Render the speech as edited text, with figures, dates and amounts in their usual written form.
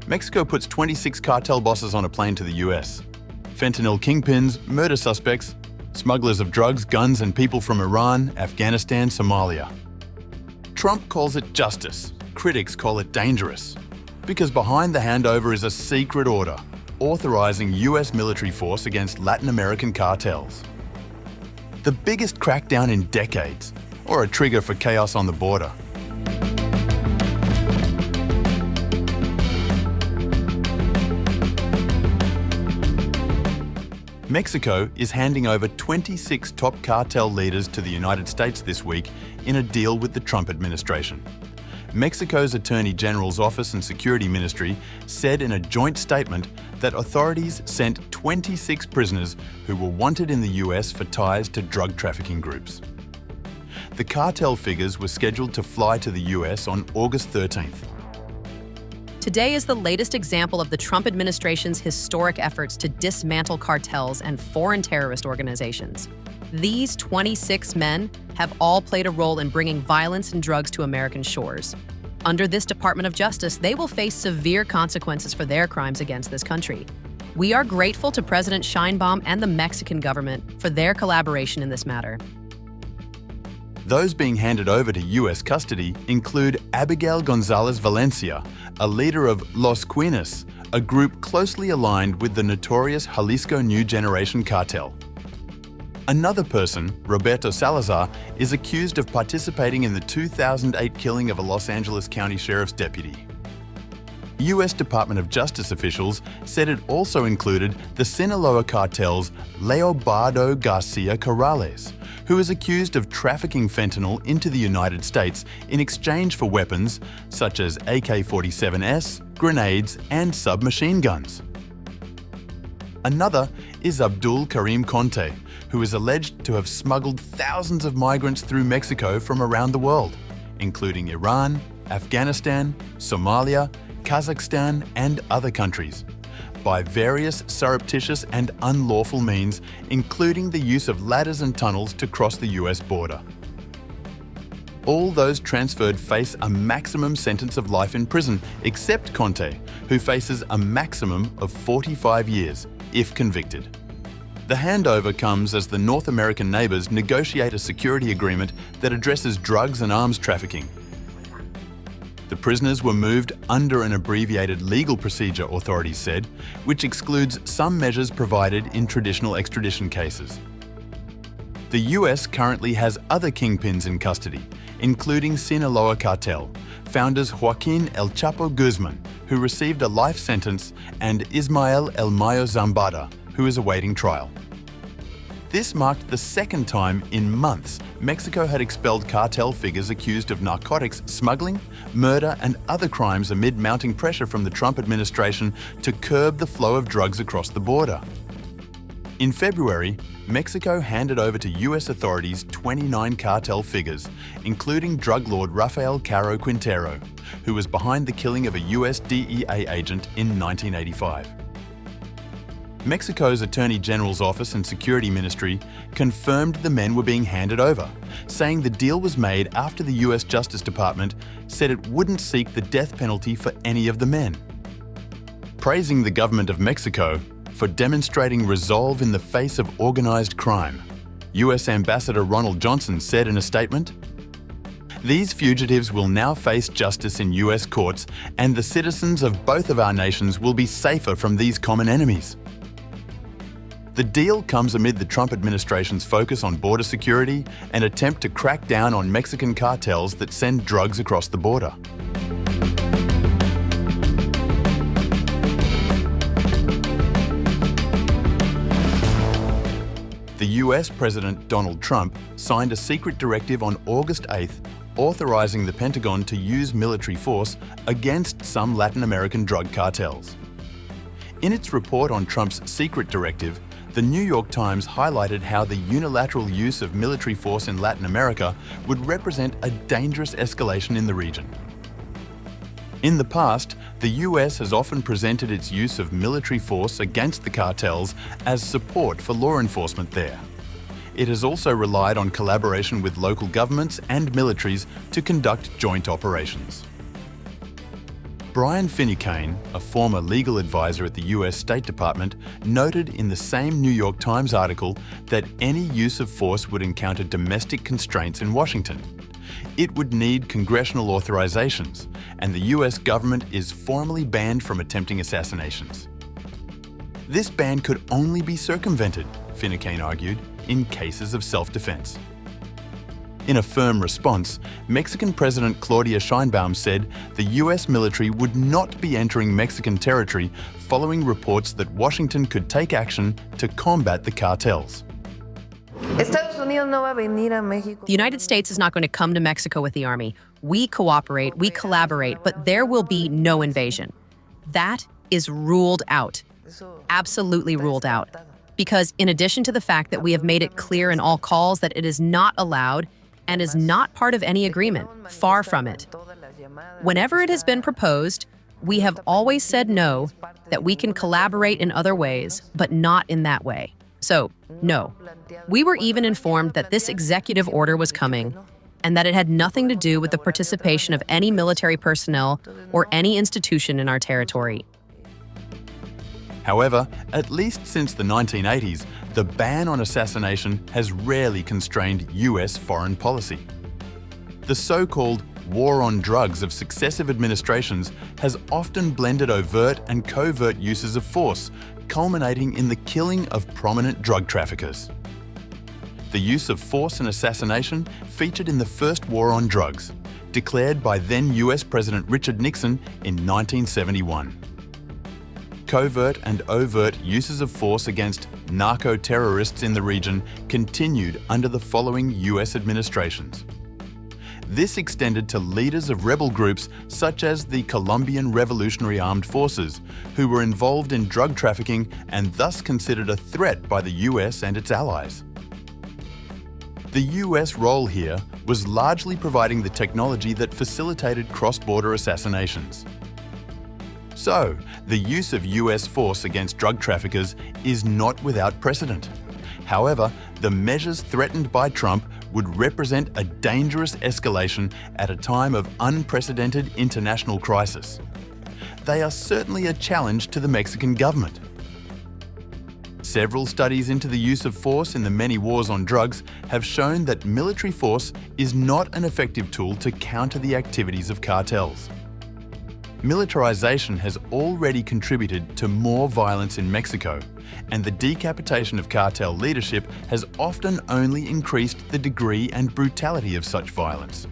Mexico puts 26 cartel bosses on a plane to the US. Fentanyl kingpins, murder suspects, smugglers of drugs, guns and people from Iran, Afghanistan, Somalia. Trump calls it justice. Critics call it dangerous. Because behind the handover is a secret order, authorizing US military force against Latin American cartels. The biggest crackdown in decades, or a trigger for chaos on the border. Mexico is handing over 26 top cartel leaders to the United States this week in a deal with the Trump administration. Mexico's Attorney General's Office and Security Ministry said in a joint statement that authorities sent 26 prisoners who were wanted in the US for ties to drug trafficking groups. The cartel figures were scheduled to fly to the US on August 13th. Today is the latest example of the Trump administration's historic efforts to dismantle cartels and foreign terrorist organizations. These 26 men have all played a role in bringing violence and drugs to American shores. Under this Department of Justice, they will face severe consequences for their crimes against this country. We are grateful to President Sheinbaum and the Mexican government for their collaboration in this matter. Those being handed over to US custody include Abigail Gonzalez Valencia, a leader of Los Quines, a group closely aligned with the notorious Jalisco New Generation Cartel. Another person, Roberto Salazar, is accused of participating in the 2008 killing of a Los Angeles County Sheriff's deputy. US Department of Justice officials said it also included the Sinaloa cartel's Leobardo Garcia Corrales, who is accused of trafficking fentanyl into the United States in exchange for weapons such as AK-47s, grenades, and submachine guns. Another is Abdul Karim Conte, who is alleged to have smuggled thousands of migrants through Mexico from around the world, including Iran, Afghanistan, Somalia, Kazakhstan, and other countries, by various surreptitious and unlawful means, including the use of ladders and tunnels to cross the US border. All those transferred face a maximum sentence of life in prison, except Conte, who faces a maximum of 45 years, if convicted. The handover comes as the North American neighbours negotiate a security agreement that addresses drugs and arms trafficking. The prisoners were moved under an abbreviated legal procedure, authorities said, which excludes some measures provided in traditional extradition cases. The US currently has other kingpins in custody, including Sinaloa Cartel, founders Joaquin El Chapo Guzman, who received a life sentence, and Ismael El Mayo Zambada, who is awaiting trial. This marked the second time in months Mexico had expelled cartel figures accused of narcotics smuggling, murder, and other crimes amid mounting pressure from the Trump administration to curb the flow of drugs across the border. In February, Mexico handed over to US authorities 29 cartel figures, including drug lord Rafael Caro Quintero, who was behind the killing of a US DEA agent in 1985. Mexico's Attorney General's Office and Security Ministry confirmed the men were being handed over, saying the deal was made after the US Justice Department said it wouldn't seek the death penalty for any of the men. Praising the government of Mexico for demonstrating resolve in the face of organized crime, US Ambassador Ronald Johnson said in a statement, "These fugitives will now face justice in US courts, and the citizens of both of our nations will be safer from these common enemies." The deal comes amid the Trump administration's focus on border security and attempt to crack down on Mexican cartels that send drugs across the border. The US President Donald Trump signed a secret directive on August 8th authorizing the Pentagon to use military force against some Latin American drug cartels. In its report on Trump's secret directive, the New York Times highlighted how the unilateral use of military force in Latin America would represent a dangerous escalation in the region. In the past, the US has often presented its use of military force against the cartels as support for law enforcement there. It has also relied on collaboration with local governments and militaries to conduct joint operations. Brian Finucane, a former legal advisor at the US State Department, noted in the same New York Times article that any use of force would encounter domestic constraints in Washington. It would need congressional authorizations, and the US government is formally banned from attempting assassinations. This ban could only be circumvented, Finucane argued, in cases of self-defense. In a firm response, Mexican President Claudia Sheinbaum said the US military would not be entering Mexican territory following reports that Washington could take action to combat the cartels. The United States is not going to come to Mexico with the army. We cooperate, we collaborate, but there will be no invasion. That is ruled out. Absolutely ruled out. Because in addition to the fact that we have made it clear in all calls that it is not allowed and is not part of any agreement, far from it. Whenever it has been proposed, we have always said no, that we can collaborate in other ways, but not in that way. So, no. We were even informed that this executive order was coming and that it had nothing to do with the participation of any military personnel or any institution in our territory. However, at least since the 1980s, the ban on assassination has rarely constrained US foreign policy. The so-called war on drugs of successive administrations has often blended overt and covert uses of force, culminating in the killing of prominent drug traffickers. The use of force and assassination featured in the first war on drugs, declared by then US President Richard Nixon in 1971. Covert and overt uses of force against narco-terrorists in the region continued under the following US administrations. This extended to leaders of rebel groups such as the Colombian Revolutionary Armed Forces, who were involved in drug trafficking and thus considered a threat by the US and its allies. The US role here was largely providing the technology that facilitated cross-border assassinations. So, the use of US force against drug traffickers is not without precedent. However, the measures threatened by Trump would represent a dangerous escalation at a time of unprecedented international crisis. They are certainly a challenge to the Mexican government. Several studies into the use of force in the many wars on drugs have shown that military force is not an effective tool to counter the activities of cartels. Militarization has already contributed to more violence in Mexico, and the decapitation of cartel leadership has often only increased the degree and brutality of such violence.